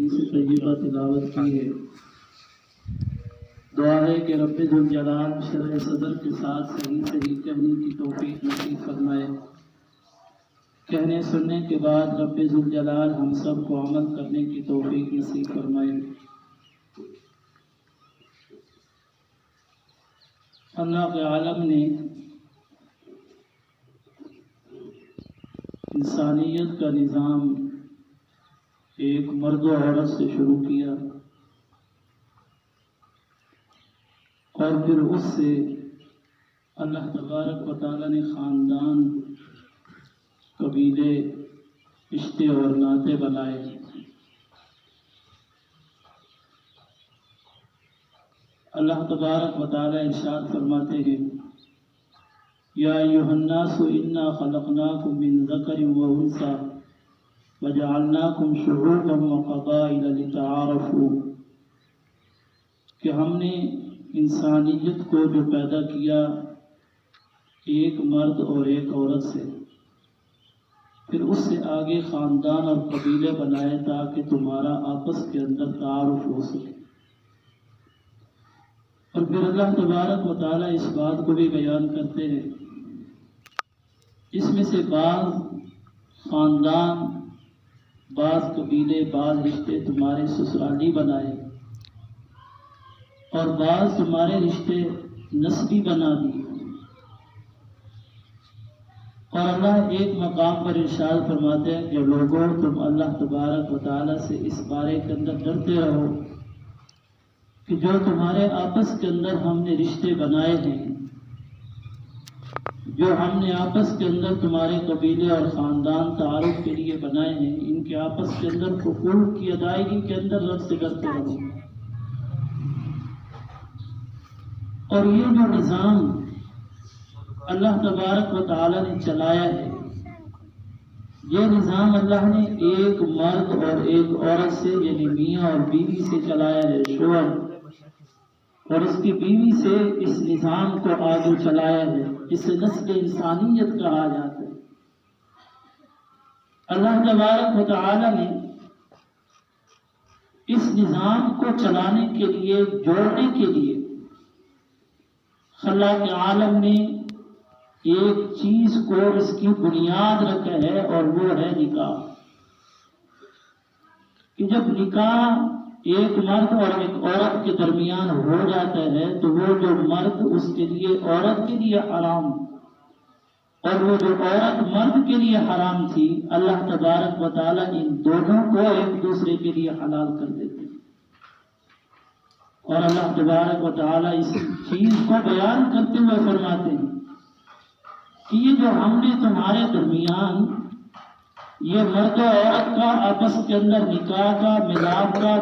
حدیث طیبہ تلاوت کی ہے۔ دعا ہے کہ رب ذوالجلال شرح صدر کے ساتھ صحیح کہنے کی توفیق نصیب فرمائے۔ کہنے سننے کے بعد رب ذوالجلال ہم سب کو عمل کرنے کی توفیق نصیب فرمائے۔ اللہ کے عالم نے انسانیت کا نظام ایک مرد و عورت سے شروع کیا اور پھر اس سے اللہ تبارک و تعالیٰ نے خاندان، قبیلے، رشتے اور ناطے بنائے۔ اللہ تبارک و تعالیٰ ارشاد فرماتے ہیں یا ایھا الناس انا خلقناکم من ذکر و انثی وجعلناکم شعوبا وقبائل لتعارفوا، کہ ہم نے انسانیت کو جو پیدا کیا ایک مرد اور ایک عورت سے، پھر اس سے آگے خاندان اور قبیلے بنائے تاکہ تمہارا آپس کے اندر تعارف ہو سکے۔ اور پھر اللہ تبارک و تعالیٰ اس بات کو بھی بیان کرتے ہیں، اس میں سے بعض خاندان، بعض قبیلے، بعض رشتے تمہارے سسرالی بنائے اور بعض تمہارے رشتے نسبی بنا دیے۔ اور اللہ ایک مقام پر ارشاد فرماتے ہیں کہ لوگوں تم اللہ تبارک و تعالیٰ سے اس بارے کے اندر ڈرتے رہو کہ جو تمہارے آپس کے اندر ہم نے رشتے بنائے ہیں، جو ہم نے آپس کے اندر تمہارے قبیلے اور خاندان تعارف کے لیے بنائے ہیں، ان کے آپس کے اندر حقوق کی ادائیگی کے اندر رب سے ڈرتے رہو۔ اور یہ جو نظام اللہ تبارک و تعالیٰ نے چلایا ہے، یہ نظام اللہ نے ایک مرد اور ایک عورت سے یعنی میاں اور بیوی سے چلایا ہے، شوہر اور اس کی بیوی سے اس نظام کو آگے چلایا ہے، جسے نسل انسانیت کہا جاتا ہے۔ اللہ تبارک و تعالیٰ نے اس نظام کو چلانے کے لیے، جوڑنے کے لیے خلاق عالم نے ایک چیز کو اس کی بنیاد رکھا ہے اور وہ ہے نکاح۔ کہ جب نکاح ایک مرد اور ایک عورت کے درمیان ہو جاتا ہے تو وہ جو مرد اس کے لیے عورت کے لیے حرام اور وہ جو عورت مرد کے لیے حرام تھی، اللہ تبارک و تعالیٰ ان دونوں کو ایک دوسرے کے لیے حلال کر دیتے ہیں۔ اور اللہ تبارک و تعالیٰ اس چیز کو بیان کرتے ہوئے فرماتے ہیں کہ یہ جو ہم نے تمہارے درمیان یہ مرد و عورت کا آپس کے اندر نکاح کا، ملاپ کا،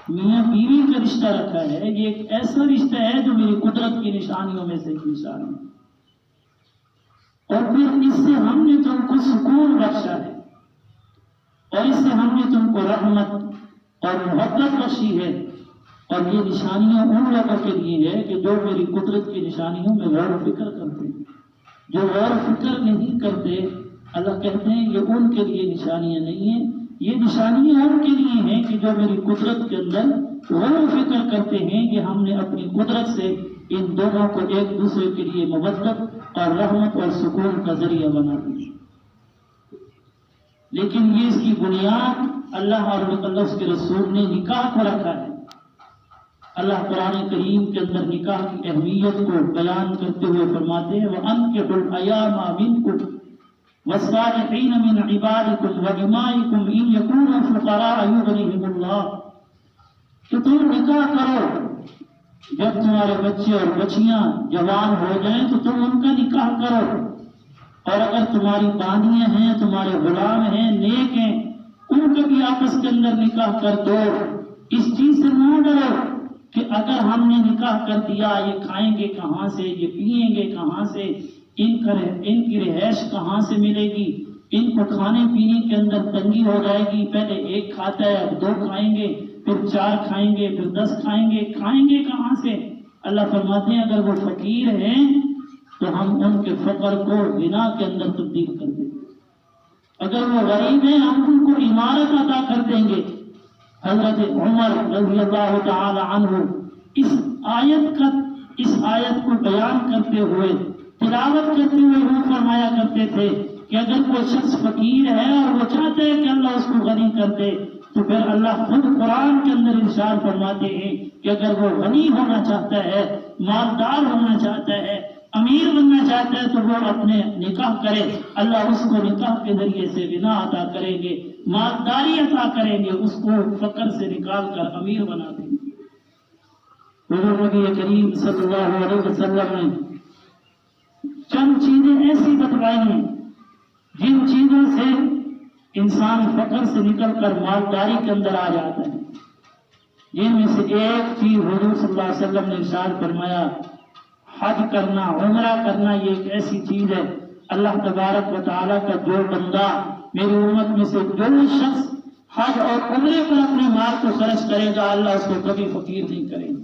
میاں بیوی کا رشتہ رکھا ہے، یہ ایک ایسا رشتہ ہے جو میری قدرت کی نشانیوں میں سے ایک نشانی ہے۔ اور پھر اس سے ہم نے تم کو سکون بخشا ہے اور اس سے ہم نے تم کو رحمت اور محبت بخشی ہے۔ اور یہ نشانیاں ان لوگوں کے لیے ہے کہ جو میری قدرت کی نشانیوں میں غور و فکر کرتے ہیں۔ جو غور و فکر نہیں کرتے، اللہ کہتے ہیں یہ ان کے لیے نشانیاں نہیں ہیں، یہ نشانیاں ان کے لیے ہیں کہ جو میری قدرت کے اندر غور و فکر کرتے ہیں کہ ہم نے اپنی قدرت سے ان دونوں کو ایک دوسرے کے لیے محبت اور رحمت اور سکون کا ذریعہ بنا دیا۔ لیکن یہ اس کی بنیاد اللہ اور اللہ اس کے رسول نے نکاح کو رکھا ہے۔ اللہ قرآن کریم کے اندر نکاح کی اہمیت کو بیان کرتے ہوئے فرماتے ہیں وَأَنكِحُوا الْأَيَامَ مِنكُمْ وَالصَّالِحِينَ مِنْ عِبَادِكُمْ وَإِمَائِكُمْ إِنْ يَكُونُوا فُقَرَاءَ يُغْنِهِمُ اللَّهُ، کہ تم نکاح کرو جب تمہارے بچے اور بچیاں جوان ہو جائیں تو تم ان کا نکاح کرو، اور اگر تمہاری بانیاں ہیں، تمہارے غلام ہیں، نیک ہیں، ان کا بھی آپس کے اندر نکاح کر دو۔ اس چیز سے نہ ڈرو کہ اگر ہم نے نکاح کر دیا یہ کھائیں گے کہاں سے، یہ پئیں گے کہاں سے، ان کی رہائش کہاں سے ملے گی، ان کو کھانے پینے کے اندر تنگی ہو جائے گی، پہلے ایک کھاتا ہے اب 2 کھائیں گے، پھر 4 کھائیں گے، پھر 10 کھائیں گے کہاں سے۔ اللہ فرماتے ہیں اگر وہ فقیر ہیں تو ہم ان کے فقر کو غنا کے اندر تبدیل کر دیں گے، اگر وہ غریب ہیں ہم ان کو عمارت عطا کر دیں گے، حضرت عمر رضی اللہ تعالی عنہ اس آیت کو بیان کرتے ہوئے تلاوت کرتے ہوئے وہ فرمایا کرتے تھے کہ اگر کوئی شخص فقیر ہے اور وہ چاہتا ہے کہ اللہ اس کو غنی کر دے تو پھر اللہ خود قرآن کے اندر ارشاد فرماتے ہیں کہ اگر وہ غنی ہونا چاہتا ہے، مالدار ہونا چاہتا ہے، امیر بننا چاہتا ہے تو وہ اپنے نکاح کرے، اللہ اس کو نکاح کے ذریعے سے غنا عطا کریں گے، مالداری عطا کریں گے، اس کو فقر سے نکال کر امیر بنا دیں گے۔ حضور نبی کریم صلی اللہ علیہ وسلم نے چند چیزیں ایسی بتلائی ہیں جن چیزوں سے انسان فقر سے نکل کر مالداری کے اندر آ جاتا ہے۔ جن میں سے ایک چیز حضور صلی اللہ علیہ وسلم نے ارشاد فرمایا، حج کرنا، عمرہ کرنا، یہ ایک ایسی چیز ہے اللہ تبارک و تعالیٰ کا جو بندہ میری امت میں سے جو شخص حج اور عمرے پر اپنے مال کو خرچ کرے گا اللہ اس کو کبھی فقیر نہیں کرے گا۔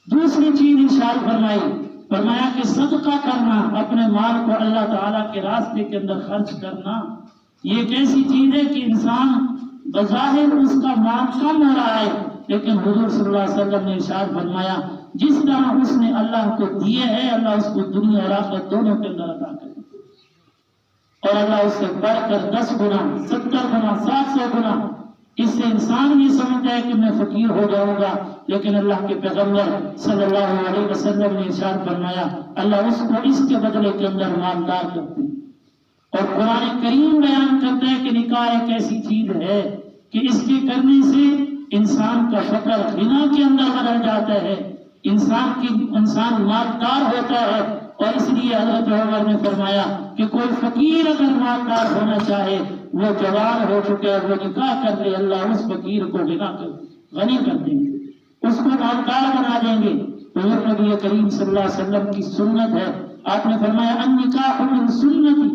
دوسری چیز ارشاد فرمایا کہ صدقہ کرنا، اپنے مال کو اللہ تعالیٰ کے راستے کے اندر خرچ کرنا، یہ ایک ایسی چیز ہے کہ انسان بظاہر اس کا مال کم ہو رہا ہے لیکن حضور صلی اللہ علیہ وسلم نے ارشاد فرمایا جس طرح اس نے اللہ کو دیے ہے اللہ اس کو دنیا اور آخرت دونوں کے اندر عطا کرے، اور اللہ اس سے بڑھ کر 10 گنا، 70 گنا، 700 گنا۔ اس سے انسان یہ سمجھتا ہے کہ میں فقیر ہو جاؤں گا، لیکن اللہ کے پیغمبر صلی اللہ علیہ وسلم نے ارشاد فرمایا اللہ اس کو اس کے بدلے کے اندر مالدار کرتے ہیں۔ اور قرآن کریم بیان کرتے ہیں کہ نکاح ایک ایسی چیز ہے کہ اس کے کرنے سے انسان کا فقر غنا کے اندر بدل جاتا ہے، انسان مالدار ہوتا ہے۔ اور اس لیے حضرت عمر نے فرمایا کہ کوئی فقیر اگر مالدار ہونا چاہے وہ جوان ہو چکے اور وہ نکاح کر لے، اللہ اس فقیر کو غنی کر دیں گے، اس کو مالدار بنا دیں گے۔ حضور نبی کریم صلی اللہ علیہ وسلم کی سنت ہے، آپ نے فرمایا النکاح من سنتی،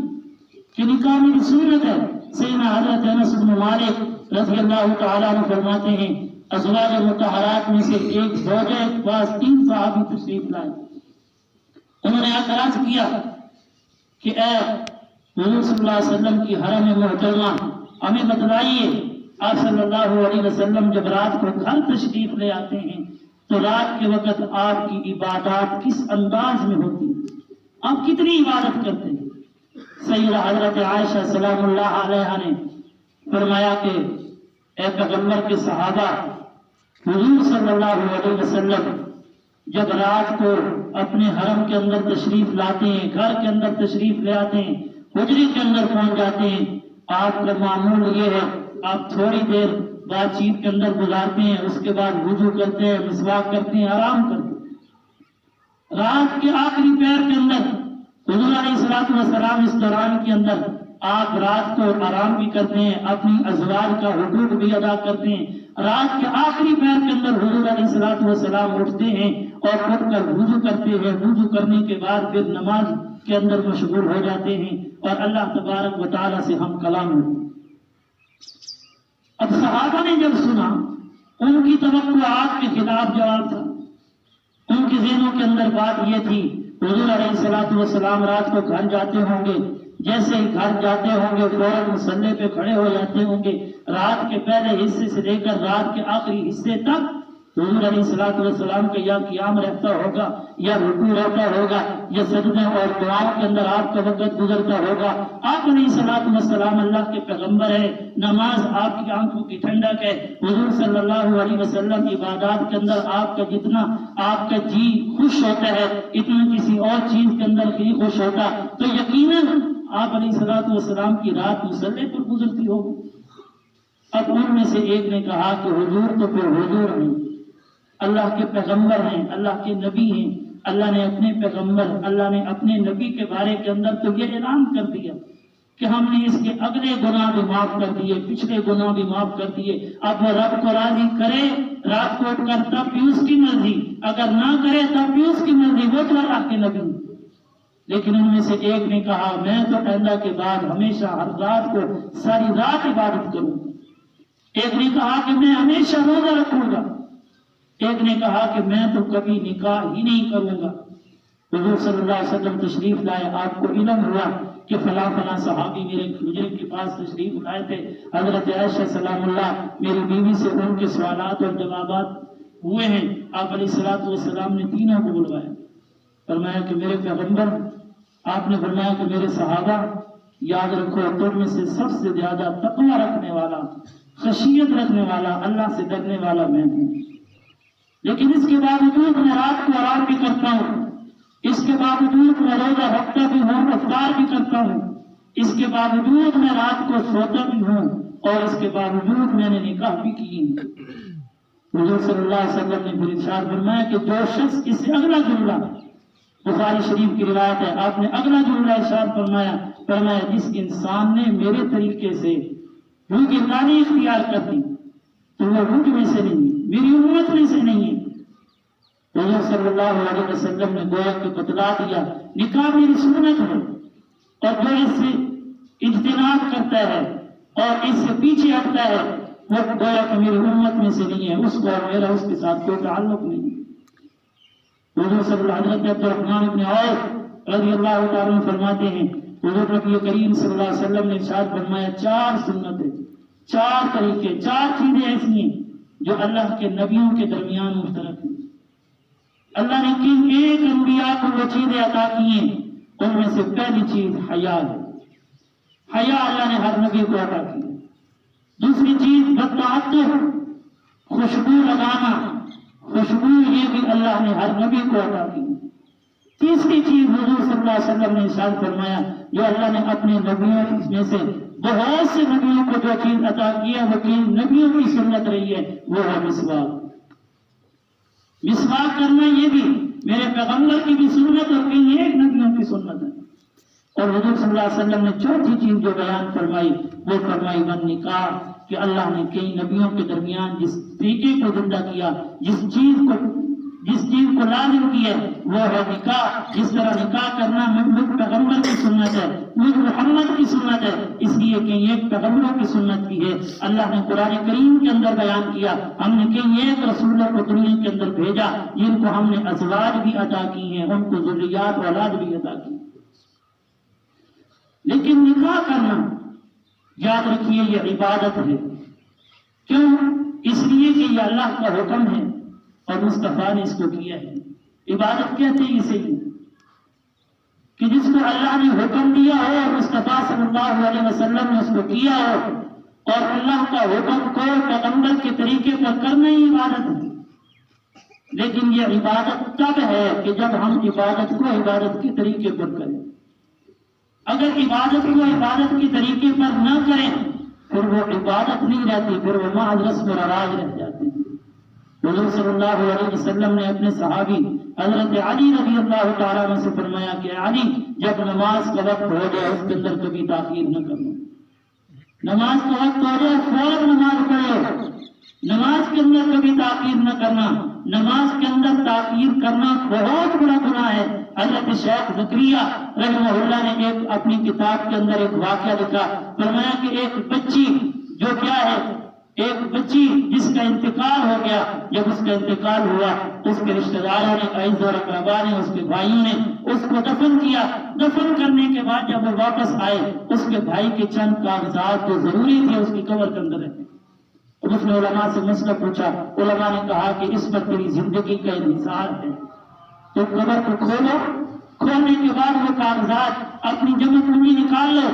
کہ نکاح میری سنت ہے۔ سیدنا حضرت انس بن مالک رضی اللہ تعالیٰ عنہ فرماتے ہیں ازواج مطہرات میں سے ایک زوجہ کے پاس 3 صحابی تشریف لائے، انہوں نے اعتراض کیا کہ اے حضور صلی اللہ علیہ وسلم کی حرم محترمہ ہمیں بتلائیے، آپ صلی اللہ علیہ وسلم جب رات کو گھر تشریف لے آتے ہیں تو رات کے وقت آپ کی عبادات کس انداز میں ہوتی ہیں، آپ کتنی عبادت کرتے ہیں؟ سیدہ حضرت عائشہ سلام اللہ علیہا نے فرمایا کہ اے پیغمبر کے صحابہ، حضور صلی اللہ علیہ وسلم جب رات کو اپنے حرم کے اندر تشریف لاتے ہیں، گھر کے اندر تشریف لے آتے ہیں، حجرے کے اندر پہنچ جاتے ہیں، آپ کا معمول یہ ہے آپ تھوڑی دیر بات چیت کے اندر گزارتے ہیں، اس کے بعد وضو کرتے ہیں، مسواک کرتے ہیں، آرام کرتے ہیں۔ رات کے آخری پہر کے اندر حضور علیہ الصلوۃ والسلام اس دوران کے اندر آپ رات کو آرام بھی کرتے ہیں، اپنی ازواج کا حقوق بھی ادا کرتے ہیں۔ رات کے آخری پہر کے اندر حضور علیہ الصلوۃ والسلام اٹھتے ہیں اور اٹھ کر وضو کرتے ہیں، وضو کرنے کے بعد پھر نماز کے اندر مشغول ہو جاتے ہیں اور اللہ تبارک و تعالیٰ سے ہم کلام ہوتے ہیں۔ اب صحابہ نے جب سنا، ان کی توقع آپ کے خلاف جواب تھا، ان کے ذہنوں کے اندر بات یہ تھی حضور علیہ الصلوۃ والسلام رات کو گھر جاتے ہوں گے، جیسے ہی گھر جاتے ہوں گے فوراً مصلی پہ کھڑے ہو جاتے ہوں گے، رات کے پہلے حصے سے لے کر رات کے آخری حصے تک حضور علیہ الصلوۃ والسلام کا یا قیام رہتا ہوگا یا رکوع رہتا ہوگا یا سجدے اور دعاؤں کے اندر آپ کا وقت گزرتا ہوگا۔ آپ علیہ الصلوۃ والسلام اللہ کے پیغمبر ہے، نماز آپ کی آنکھوں کی ٹھنڈک ہے، حضور صلی اللہ علیہ وسلم عبادات کے اندر آپ کا جتنا آپ کا جی خوش ہوتا ہے اتنا کسی اور چیز کے اندر نہیں خوش ہوتا، تو یقیناً آپ علیہ الصلوۃ والسلام کی رات مصلی پر گزرتی ہوگی۔ اب ان میں سے ایک نے کہا کہ حضور تو پھر حضور ہیں، اللہ کے پیغمبر ہیں، اللہ کے نبی ہیں، اللہ نے اپنے پیغمبر، اللہ نے اپنے نبی کے بارے کے اندر تو یہ اعلان کر دیا کہ ہم نے اس کے اگلے گناہ بھی معاف کر دیے، پچھلے گناہ بھی معاف کر دیے، اب وہ رب کو راضی کرے رات کو اٹھ کر تب بھی اس کی مرضی، اگر نہ کرے تب بھی اس کی مرضی، وہ تو اللہ کے نبی۔ لیکن ان میں سے ایک نے کہا میں تو آئندہ کے بعد ہمیشہ ہر رات کو ساری رات عبادت کروں گا، ایک نے کہا کہ میں ہمیشہ روزہ رکھوں گا، ایک نے کہا کہ میں تو کبھی نکاح ہی نہیں کروں گا۔ حضور صلی اللہ علیہ وسلم تشریف لائے، آپ کو علم ہوا کہ فلاں فلاں صحابی مجھے کے پاس تشریف لائے تھے، حضرت عائشہ سلام اللہ میری بیوی سے ان کے سوالات اور جوابات ہوئے ہیں، آپ علیہ الصلوۃ والسلام نے تینوں کو بلوایا، فرمایا کہ میرے پیغمبر، آپ نے فرمایا کہ میرے صحابہ یاد رکھو تم میں سے سب سے زیادہ تقوی رکھنے والا، خشیت رکھنے والا، اللہ سے ڈرنے والا میں ہوں، لیکن اس کے باوجود میں رات کو آرام بھی کرتا ہوں، اس کے باوجود میں روزہ رکھتا بھی ہوں، افطار بھی کرتا ہوں، اس کے باوجود میں رات کو سوتا بھی ہوں، اور اس کے باوجود میں نے نکاح بھی کی۔ حضور صلی اللہ علیہ وسلم نے پھر ارشاد فرمایا کہ جو شخص اس سے اگلا جملہ، بخاری شریف کی روایت ہے، آپ نے اگلا جملہ ارشاد فرمایا جس انسان نے میرے طریقے سے روزگاری اختیار کر دی تو وہ مجھ میں سے نہیں ہے، میری امت میں سے نہیں ہے۔ حضور صلی اللہ علیہ وسلم نے گویا کہ بتلا دیا نکاح میری سنت ہے، اور جو اس سے اجتناب کرتا ہے اور اس سے پیچھے ہٹتا ہے وہ گویا کہ میری امت میں سے نہیں ہے، اس کو اور میرا اس کے ساتھ کوئی تعلق نہیں ہے۔ حضور صلی اللہ علیہ وسلم عبد الرحمن بن عوف رضی اللہ تعالیٰ عنہ فرماتے ہیں حضور نبی کریم صلی اللہ علیہ وسلم نے ارشاد فرمایا 4 سنتیں، 4 طریقے، 4 چیزیں ایسی ہیں جو اللہ کے نبیوں کے درمیان مشترک ہیں۔ اللہ نے کن ایک انبیاء کو وہ چیزیں عطا کی ہیں، ان میں سے پہلی چیز حیا ہے، حیا اللہ نے ہر نبی کو عطا کی ہے۔ دوسری چیز بدتعطر، خوشبو لگانا، خوشبو یہ بھی اللہ نے ہر نبی کو عطا کی۔ تیسری چیز حضور صلی اللہ علیہ وسلم نے ارشاد فرمایا جو اللہ نے اپنے نبیوں میں سے بہت سے نبیوں کو جو چیز عطا کی ہے وہ نبیوں کی سنت رہی ہے، وہ ہے مسواک۔ مسواک کرنا یہ بھی میرے پیغمبر کی بھی سنت اور کئی ایک نبیوں کی سنت ہے۔ اور حضور صلی اللہ علیہ وسلم نے چوتھی چیز جو بیان فرمائی وہ فرمائی من نکاح، کہ اللہ نے کئی نبیوں کے درمیان جس طریقے کو زندہ کیا، جس چیز کو لازم کی ہے وہ ہے نکاح۔ جس طرح نکاح کرنا مجھ پیغمبر کی سنت ہے، مجھ محمد کی سنت ہے، اس لیے کہ ایک پیغمبروں کی سنت بھی ہے۔ اللہ نے قرآن کریم کے اندر بیان کیا ہم نے کئی ایک رسولوں کو دنیا کے اندر بھیجا جن کو ہم نے ازواج بھی عطا کی ہیں، ان کو ذریات و اولاد بھی عطا کی، لیکن نکاح کرنا یاد رکھیے یہ عبادت ہے۔ کیوں؟ اس لیے کہ یہ اللہ کا حکم ہے اور مصطفیٰ نے اس کو کیا ہے۔ عبادت کہتے ہیں اسے کہ جس کو اللہ نے حکم دیا ہو اور مصطفیٰ صلی اللہ علیہ وسلم نے اس کو کیا ہو، اور اللہ کا حکم کو پیغمبر کے طریقے پر کرنا ہی عبادت ہے۔ لیکن یہ عبادت تب ہے کہ جب ہم عبادت کو عبادت کے طریقے پر کریں۔ اگر عبادت کو عبادت کے طریقے پر نہ کریں پھر وہ عبادت نہیں رہتی، پھر وہ محض رسم و رواج رہ جاتے ہیں۔ حضور صلی اللہ علیہ وسلم نے اپنے صحابی حضرت علی رضی اللہ تعالیٰ عنہ سے فرمایا کہ علی جب نماز کا وقت ہو جائے اس کے اندر کبھی تاخیر نہ کرنا، نماز کا وقت ہو جائے فوراً نماز پڑھو، نماز کے اندر کبھی تاخیر نہ کرنا۔ نماز کے اندر تاخیر کرنا بہت بڑا گناہ ہے۔ حضرت شیخ زکریا رحمہ اللہ نے ایک اپنی کتاب کے اندر ایک واقعہ لکھا، فرمایا کہ ایک بچی جو کیا ہے، ایک بچی جس کا انتقال ہو گیا، جب اس کا انتقال ہوا تو اس کے رشتہ داروں نے، اعز اور اقربا نے، اس کے بھائیوں نے اس کو دفن کیا۔ دفن کرنے کے بعد جب وہ واپس آئے اس کے بھائی کے چند کاغذات جو ضروری تھے اس کی قبر کے اندر رہے۔ اور اس نے علماء سے مسئلہ پوچھا، علماء نے کہا کہ اس پر تیری زندگی کا انحصار ہے، تو قبر کو کھولو، کھولنے کے بعد وہ کاغذات اپنی جمع پونجی نکال لو۔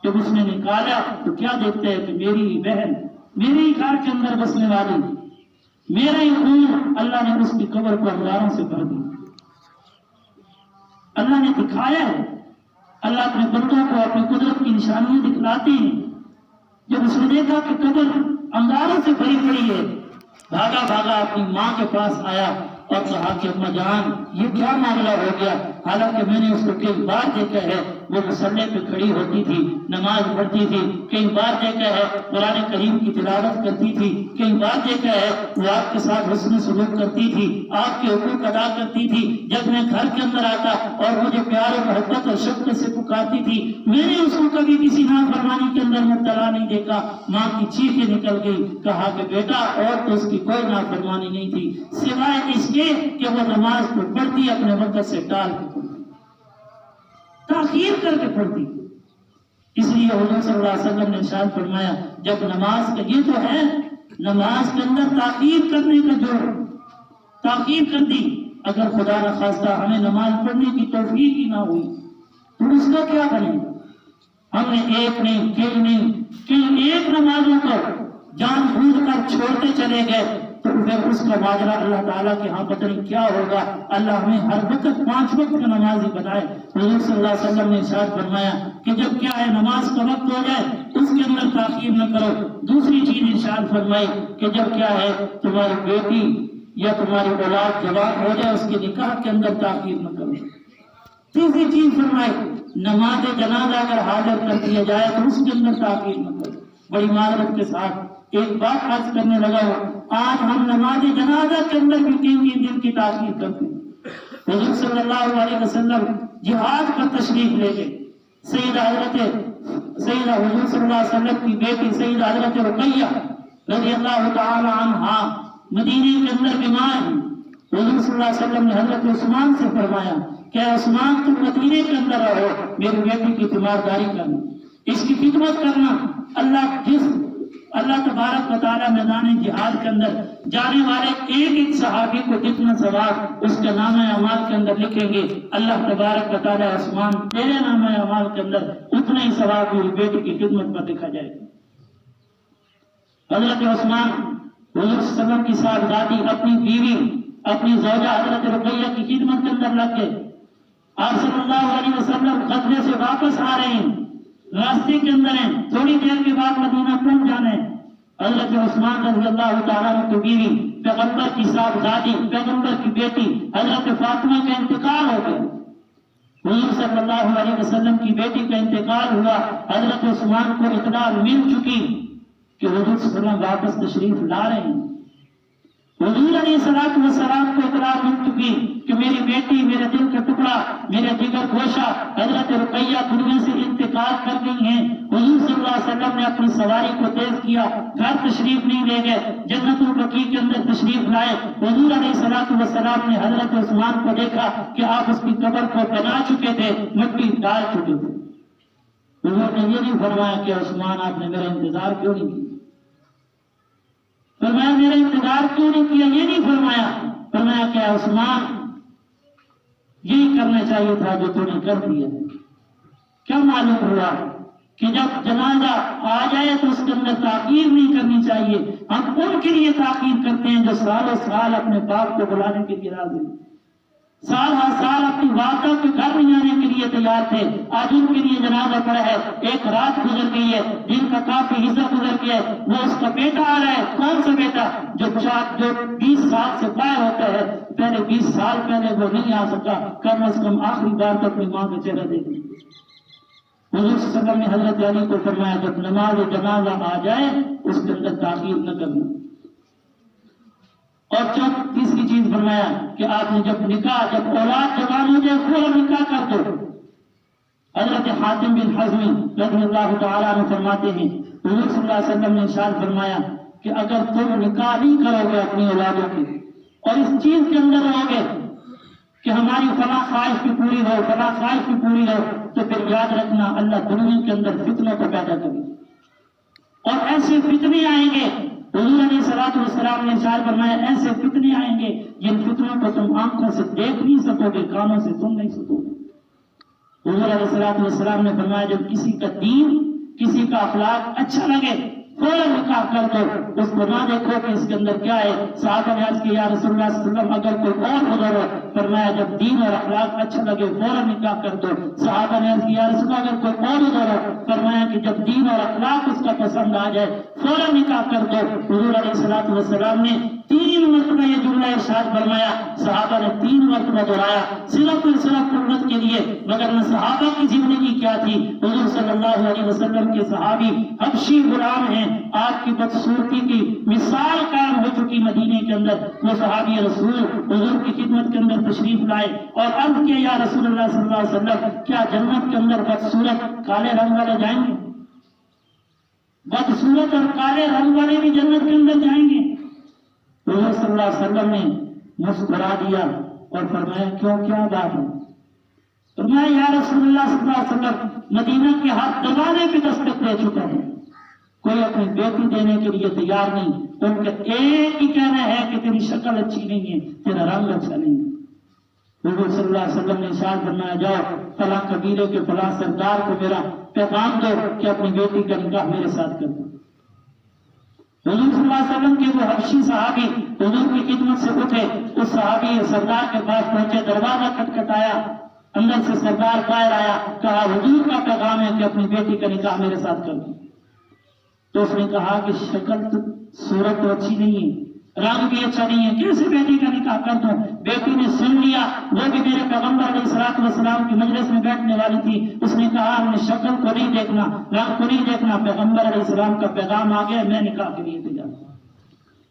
جب اس نے نکالا تو کیا دیکھتے ہیں کہ میری ہی بہن، میری ہی گھر کے اندر بسنے والی، میرا ہی خون، اللہ نے اس کی قبر کو ہزاروں سے بھر دی۔ اللہ نے دکھایا ہے، اللہ اپنے بندوں کو اپنی قدرت کی نشانیاں دکھلاتے ہیں۔ جب اس نے دیکھا کہ قبر انگاروں سے بھری پڑی ہے، بھاگا بھاگا اپنی ماں کے پاس آیا اور کہا کہ اماں جان یہ کیا معاملہ ہو گیا؟ حالانکہ میں نے اس کو کئی بار دیکھا ہے وہ مصلی پہ کھڑی ہوتی تھی، نماز پڑھتی تھی، کئی بار دیکھا ہے قرآن کریم کی تلاوت کرتی تھی، کئی بار دیکھا ہے وہ آپ کے ساتھ حسن سلوک کرتی تھی، آپ کے حقوق ادا کرتی تھی۔ جب میں گھر کے اندر آتا اور مجھے پیار و محبت اور شفقت سے پکارتی تھی، میں نے اس کو کبھی کسی نافرمانی کے اندر مبتلا نہیں دیکھا۔ ماں کی چیخیں نکل گئی، کہا کہ بیٹا اور تو اس کی کوئی نافرمانی نہیں تھی سوائے اس کے کہ وہ نماز کو پڑھتی اپنے وقت سے ٹال کے پڑھتی۔ تاخیر کر کے پڑھتی. اس لیے حضور صلی اللہ علیہ وسلم نے ارشاد فرمایا جب نماز کا یہ تو ہے نماز کے اندر تاخیر کرنے کا جو تاخیر کر دی، اگر خدا نہ خواستہ ہمیں نماز پڑھنے کی توفیق ہی نہ ہوئی تو اس کا کیا بنے گا؟ ہم نے ایک نہیں کل ایک نمازوں کو جان بوجھ کر چھوڑتے چلے گئے تو پھر اس کا ماجرا اللہ تعالیٰ کے ہاں پتہ نہیں کیا ہوگا. اللہ ہمیں ہر وقت 5 وقت کا نمازی بنائے. حضور صلی اللہ علیہ وسلم نے ارشاد فرمایا کہ جب کیا ہے نماز کا وقت ہو جائے اس کے اندر تاخیر نہ کرو. دوسری چیز ارشاد فرمائی کہ جب کیا ہے تمہاری بیٹی یا تمہاری اولاد جوان ہو جائے اس کے نکاح کے اندر تاخیر نہ کرو. تیسری چیز فرمائی نماز جنازہ اگر حاضر کر دیا جائے تو اس کے اندر تاخیر نہ کرو. بڑی معذرت کے ساتھ ایک بات عرض کرنے لگا ہوں، آج ہم نماز جنازہ کے اندر بھی 3 دن کی تاخیر کرتے ہیں. حضور صلی اللہ علیہ وسلم جہاد پر تشریف لے گئے. سیدہ حضور صلی اللہ علیہ وسلم کی بیٹی سیدہ حضرت رقیہ رضی اللہ تعالی عنہا مدینے کے اندر بیمار ہیں. حضور صلی اللہ علیہ وسلم نے حضرت عثمان سے فرمایا کہ عثمان تم مدینے کے اندر رہو، میری بیٹی کی تیمارداری کرنا، اس کی خدمت کرنا. اللہ تبارک و تعالیٰ میدان جہاد کے اندر جانے والے ایک صحابی کو جتنا ثواب اس کے نام اعمال کے اندر لکھیں گے، اللہ تبارک و تعالیٰ عثمان تیرے نام اعمال کے اندر اتنا ہی ثواب میری بیٹی کی خدمت پر لکھا جائے گا. حضرت عثمان حضور صلی اللہ علیہ وسلم کی صاحبزادی اپنی بیوی اپنی زوجہ حضرت رقیہ کی خدمت کے اندر لگ گئے. آپ صلی اللہ علیہ وسلم غزوے سے واپس آ رہے ہیں، راستے کے اندر ہیں، تھوڑی دیر کے بعد مدینہ پہنچ جانا ہے. حضرت عثمان رضی اللہ تعالیٰ عنہ کی بیوی پیغمبر کی صاحبزادی پیغمبر کی بیٹی حضرت فاطمہ کا انتقال ہو گیا. حضور صلی اللہ علیہ وسلم کی بیٹی کا انتقال ہوا. حضرت عثمان کو اطلاع مل چکی کہ حضور صلی اللہ علیہ وسلم واپس تشریف لا رہے ہیں. حضور علیہ السلام کو اطلاع مل چکی کہ میری بیٹی میرے دل کا ٹکڑا میرے جگر گوشہ حضرت رقیہ دنیا سے انتقال کر گئی ہیں. حضور صلی اللہ علیہ وسلم نے اپنی سواری کو تیز کیا، گھر تشریف نہیں لے گئے، جنت البقیع کے اندر تشریف لائے. حضور علیہ السلام نے حضرت عثمان کو دیکھا کہ آپ اس کی قبر کو بنا چکے تھے، مٹی ڈال چکے تھے. حضور نے یہ نہیں فرمایا کہ عثمان آپ نے میرا انتظار کیوں نہیں کیا، فرمایا میرا انتظار کیوں نہیں کیا، یہ نہیں فرمایا. فرمایا کہ عثمان یہی کرنا چاہیے تھا جو تو نے کر دیا. کیا معلوم ہوا کہ جب جنازہ آ جائے تو اس کے اندر تاخیر نہیں کرنی چاہیے. ہم ان کے لیے تاخیر کرتے ہیں جو سالوں سال اپنے باپ کو بلانے کے لیے راضی ہیں، سال ہر سال اپنی والدہ کے گھر میں جانے کے لیے تیار تھے. آج ان کے لیے جنازہ پڑا ہے، ایک رات گزر گئی ہے، دن کا کافی حصہ گزر گیا ہے، وہ اس کا بیٹا آ رہا ہے. کون سا بیٹا؟ جو 20 سال سے باہر ہوتا ہے، پہلے 20 سال پہلے وہ نہیں آ سکا، کم از کم آخری بار تو اپنی ماں کا چہرہ دیکھیں. حضور صلی اللہ علیہ وسلم نے حضرت علی کو فرمایا جب نماز جنازہ آ جائے اس کے اندر تاخیر نہ کرنا. اور تیسری چیز فرمایا کہ آپ نے جب اولاد جوان ہو جائے فوراً نکاح کر دو. حضرت حاتم بن حزم رضی اللہ تعالیٰ عنہ فرماتے ہیں حضور صلی اللہ علیہ وسلم نے ارشاد فرمایا کہ اگر تم نکاح نہیں کرو گے اپنی اولادوں کی اور اس چیز کے اندر رہو گے کہ ہماری فلاں خواہش بھی پوری ہو فلاں خواہش بھی پوری ہو تو پھر یاد رکھنا اللہ دنیا کے اندر فتنوں کو پیدا کرے اور ایسے فتنے آئیں گے. حضور علیہ السلام نے ارشاد فرمایا ایسے فتنے آئیں گے جن فتنوں کو تم آنکھوں سے دیکھ نہیں سکو گے، کانوں سے سن نہیں سکو گے. حضور علیہ السلام نے فرمایا جب کسی کا دین کسی کا اخلاق اچھا لگے فوراً نکاح کر دو، اس کو نہ دیکھو کہ اس کے اندر کیا ہے. صحابہ نے عرض کیا یا رسول اللہ صلی اللہ علیہ وسلم اگر کوئی اور گزر ہو، فرمایا جب دین اور اخلاق اچھا لگے فوراً نکاح کر دو. صحابہ نے عرض کیا یا رسول اللہ اگر کوئی اور گزر ہو، فرمایا کہ جب دین اور اخلاق اس کا پسند آ جائے فوراً نکاح کر دو. حضور علیہ السلام نے 3 مرتبہ یہ جملہ ارشاد فرمایا. صحابہ نے 3 مرتبہ دہرایا صرف امت کے لیے، مگر نہ صحابہ کی زندگی کیا تھی. حضور صلی اللہ علیہ وسلم کے صحابی حبشی غلام ہیں، آپ کی بدصورتی کی مثال قائم ہو چکی مدینے کے اندر. وہ صحابی رسول حضور کی خدمت کے اندر تشریف لائے اور عرض کیا یا رسول اللہ صلی اللہ علیہ وسلم کیا جنت کے اندر بدصورت کالے رنگ والے جائیں گے؟ بدصورت اور کالے رنگ والے بھی جنت کے اندر جائیں گے؟ حضور صلی اللہ علیہ وسلم نے مسکرا دیا اور فرمایا کیوں، کیا بات ہے؟ فرمایا یا رسول اللہ صلی اللہ علیہ وسلم مدینہ کے ہاتھ دبانے کی دستک دے چکا ہے، کوئی اپنی بیٹی دینے کے لیے تیار نہیں، ان کا ایک ہی کہنا ہے کہ تیری شکل اچھی نہیں ہے، تیرا رنگ اچھا نہیں ہے۔ حضور صلی اللہ علیہ وسلم نے ارشاد فرمایا جاؤ فلاں قبیلے کے فلاں سردار کو میرا پیغام دو کہ اپنی بیٹی کا نکاح میرے ساتھ کر دو۔ حضور صلی اللہ علیہ وسلم کے وہ حبشی صحابی حضور کی خدمت سے اٹھے، اس صحابی سردار کے پاس پہنچے، دروازہ کھٹکھٹایا، اندر سے سردار باہر آیا، کہا حضور کا پیغام ہے کہ اپنی بیٹی کا نکاح میرے ساتھ کر دو۔ تو اس نے کہا کہ شکل تو صورت تو اچھی نہیں ہے، رنگ بھی اچھا نہیں ہے، کیسے بیٹی کا نکاح کر دوں؟ بیٹی نے سن لیا، وہ بھی میرے پیغمبر علیہ الصلوۃ والسلام کی مجلس میں بیٹھنے والی تھی، اس نے کہا ہم نے شکل کو نہیں دیکھنا، رنگ کو نہیں دیکھنا، پیغمبر علیہ السلام کا پیغام آ گیا، میں نکاح کے لیے تیار ہوں۔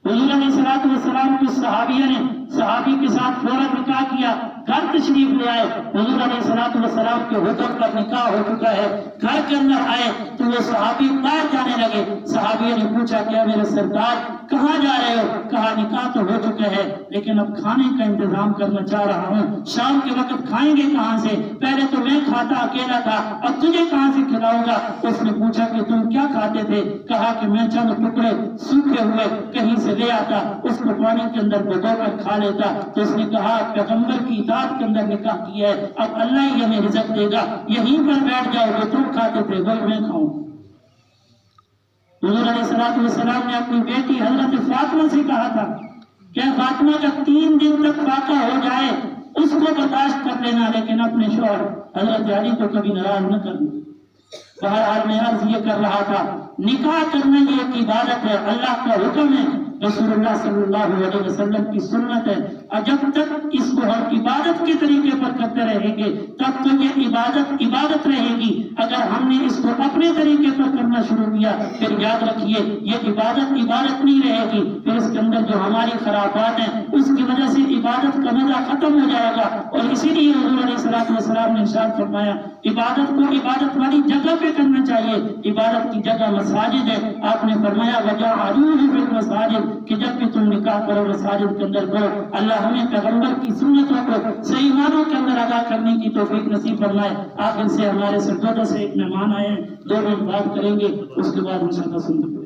حضور علیہ الصلوۃ والسلام کی صحابیہ نے صحابی کے ساتھ فوراً نکاح کیا، گھر تشریف لے آئے، حضور علیہ الصلوۃ والسلام کے حکم پر نکاح ہو چکا ہے، گھر کے اندر آئے تو وہ صحابی باہر جانے لگے، صحابیہ نے پوچھا کیا میرے سردار کہاں جا رہے ہو؟ کہا نکاح تو ہو چکا ہے لیکن اب کھانے کا انتظام کرنا چاہ رہا ہوں، شام کے وقت کھائیں گے کہاں سے؟ پہلے تو میں کھاتا اکیلا تھا، اب تجھے کہاں سے کھلاؤں گا؟ اس نے پوچھا کہ تم کیا کھاتے تھے؟ کہا کہ میں چند ٹکڑے سوکھے ہوئے کہیں سے لے آتا، اس کو پانی کے اندر بھگو کر کھا لیتا۔ تو اس نے کہا پیغمبر کی اطاعت کے اندر نکاح کیا ہے، اب اللہ ہی ہمیں رزق دے گا، یہیں پر بیٹھ جاؤ، جو تم کھاتے تھے وہی میں کھاؤں۔ حضور علیہ الصلوۃ والسلام نے اپنی بیٹی حضرت فاطمہ سے کہا تھا کہ فاطمہ کا 3 دن تک فاقہ ہو جائے اس کو برداشت کر لینا، لیکن اپنے شوہر حضرت علی کو کبھی ناراض نہ کرنا۔ بہرحال میں عرض یہ کر رہا تھا نکاح کرنا یہ ایک عبادت ہے، اللہ کا حکم ہے، رسول اللہ صلی اللہ علیہ وسلم کی سنت ہے، اور جب تک اس کو ہم عبادت کے طریقے پر کرتے رہیں گے تب تو یہ عبادت رہے گی۔ اگر ہم نے اس کو اپنے طریقے پر کرنا شروع کیا پھر یاد رکھیے یہ عبادت نہیں رہے گی، پھر اس کے اندر جو ہماری خرابات ہیں اس کی وجہ سے عبادت کا مزہ ختم ہو جائے گا۔ اور اسی لیے حضور علیہ الصلوۃ والسلام نے ارشاد فرمایا عبادت کو عبادت والی جگہ پہ کرنا چاہیے، عبادت کی جگہ مساجد ہے، آپ نے فرمایا وَجَعَلُوهُ فِي الْمَسَاجِدِ کہ جب بھی تم نکاح کرو مساجد کے اندر کرو۔ اللہ ہمیں پیغمبر کی سنتوں کو صحیح معنوں کے اندر ادا کرنے کی توفیق نصیب فرمائے۔ آخر سے ہمارے سرگودا سے ایک مہمان آئے ہیں، 2 منٹ بات کریں گے، اس کے بعد انشاءاللہ سنتے